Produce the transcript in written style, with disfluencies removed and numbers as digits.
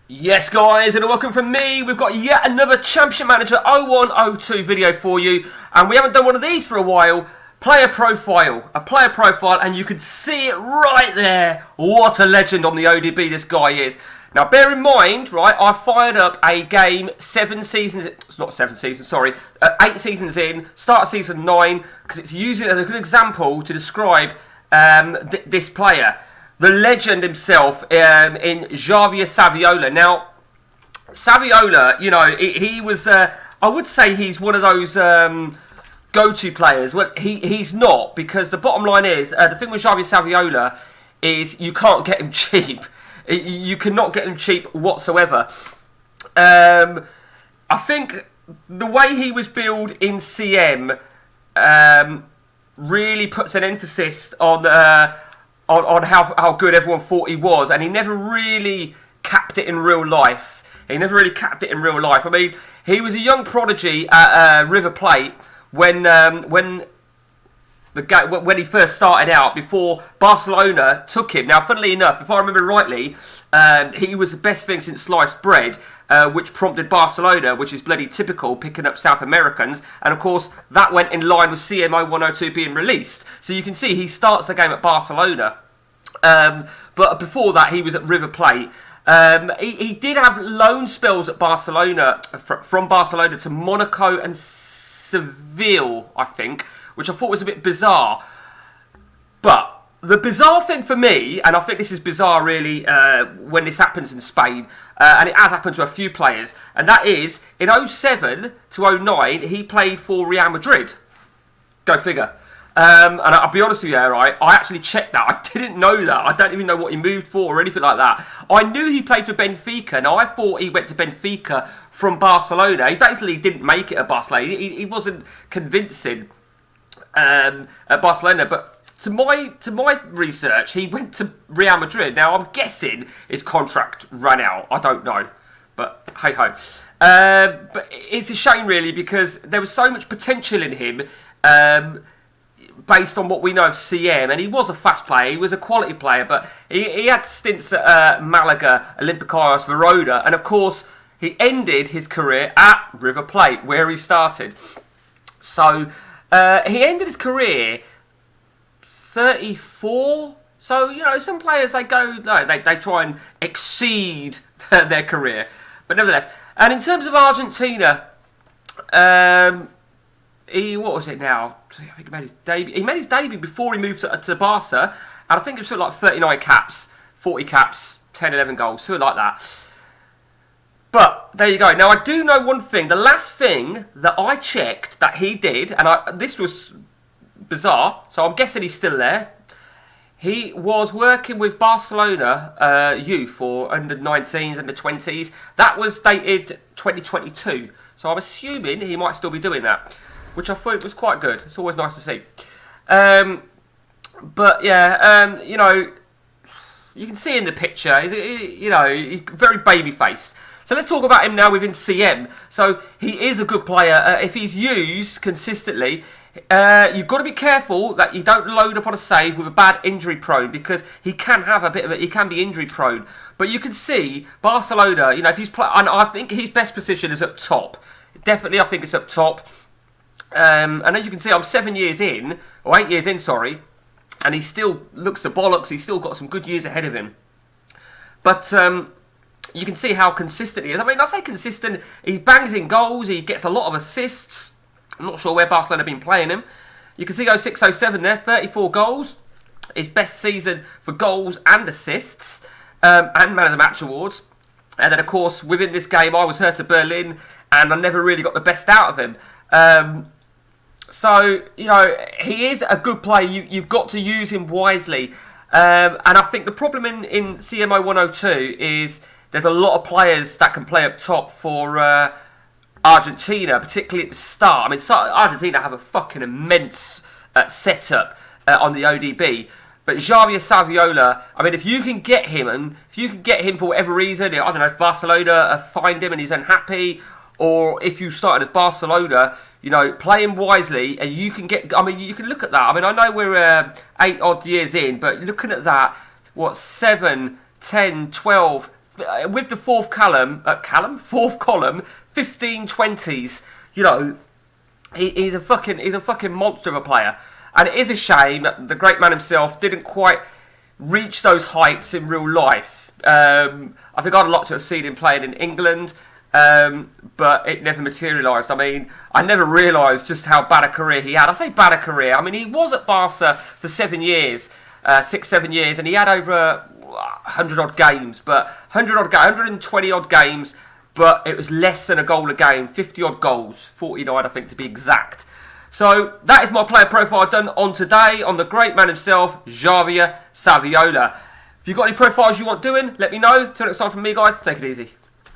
Yes guys, and a welcome from me. We've got yet another Championship Manager 0102 video for you, and we haven't done one of these for a while. A player profile, and you can see it right there. What a legend on the ODB this guy is. Now bear in mind, right, I fired up a game 8 seasons in, start of season 9, because it's using it as a good example to describe this player. The legend himself in Javier Saviola. Now, Saviola, you know, he was, I would say he's one of those go-to players. Well, he's not, because the bottom line is, the thing with Javier Saviola is you can't get him cheap. You cannot get him cheap whatsoever. I think the way he was billed in CM really puts an emphasis on how good everyone thought he was, and he never really capped it in real life. I mean, he was a young prodigy at River Plate when he first started out, before Barcelona took him. Now, funnily enough, if I remember rightly, he was the best thing since sliced bread, which prompted Barcelona, which is bloody typical, picking up South Americans. And of course, that went in line with CMO 102 being released. So you can see he starts the game at Barcelona. But before that, he was at River Plate. He did have loan spells at Barcelona, from Barcelona to Monaco and Seville, I think, which I thought was a bit bizarre. But the bizarre thing for me, and I think this is bizarre really when this happens in Spain, and it has happened to a few players, and that is, in 07 to 09, he played for Real Madrid. Go figure. And I'll be honest with you, right, I actually checked that. I didn't know that. I don't even know what he moved for or anything like that. I knew he played for Benfica. Now, I thought he went to Benfica from Barcelona. He basically didn't make it at Barcelona. He wasn't convincing at Barcelona, but to my research, he went to Real Madrid. Now, I'm guessing his contract ran out. I don't know, but hey ho. But it's a shame, really, because there was so much potential in him, based on what we know of CM, and he was a fast player, he was a quality player, but he had stints at Malaga, Olympiacos, Verona, and of course, he ended his career at River Plate, where he started. So, he ended his career 34. So, you know, some players, they try and exceed their career. But nevertheless, and in terms of Argentina, what was it now? I think he made his debut. He made his debut before he moved to Barca, and I think it was something like 39 caps, 40 caps, 10, 11 goals, something like that. But there you go. Now, I do know one thing. The last thing that I checked that he did, and this was bizarre, so I'm guessing he's still there. He was working with Barcelona youth, or under 19s, under 20s. That was dated 2022. So I'm assuming he might still be doing that, which I thought was quite good. It's always nice to see. But yeah, you know, you can see in the picture, he's very baby-faced. So let's talk about him now within CM. So he is a good player. If he's used consistently, you've got to be careful that you don't load up on a save with a bad injury prone, because he can have he can be injury prone. But you can see Barcelona, you know, if he's and I think his best position is up top. Definitely, I think it's up top. And as you can see, I'm 8 years in, sorry, and he still looks the bollocks. He's still got some good years ahead of him. But you can see how consistent he is. I mean, I say consistent. He bangs in goals. He gets a lot of assists. I'm not sure where Barcelona have been playing him. You can see 06-07 there, 34 goals. His best season for goals and assists, and Man of the Match awards. And then, of course, within this game, I was hurt to Berlin, and I never really got the best out of him. So, you know, he is a good player. You've got to use him wisely. And I think the problem in CMO 102 is there's a lot of players that can play up top for Argentina, particularly at the start. I mean, Argentina have a fucking immense setup on the ODB. But Javier Saviola, I mean, if you can get him, and if you can get him for whatever reason, I don't know, if Barcelona find him and he's unhappy, or if you started as Barcelona, you know, play him wisely, and you can get, I mean, you can look at that. I mean, I know we're 8 odd years in, but looking at that, 7, 10, 12, with the fourth column, 15-20s. You know, he's a fucking monster of a player, and it is a shame that the great man himself didn't quite reach those heights in real life. I think I'd like to have seen him playing in England, but it never materialised. I mean, I never realised just how bad a career he had. I say bad a career. I mean, he was at Barca for 7 years, 6-7 years, and he had over 100 odd games, but 120 odd games. But it was less than a goal a game, 50 odd goals, 49 I think to be exact. So that is my player profile done on today on the great man himself, Javier Saviola. If you've got any profiles you want doing, let me know. Till next time from me, guys, take it easy.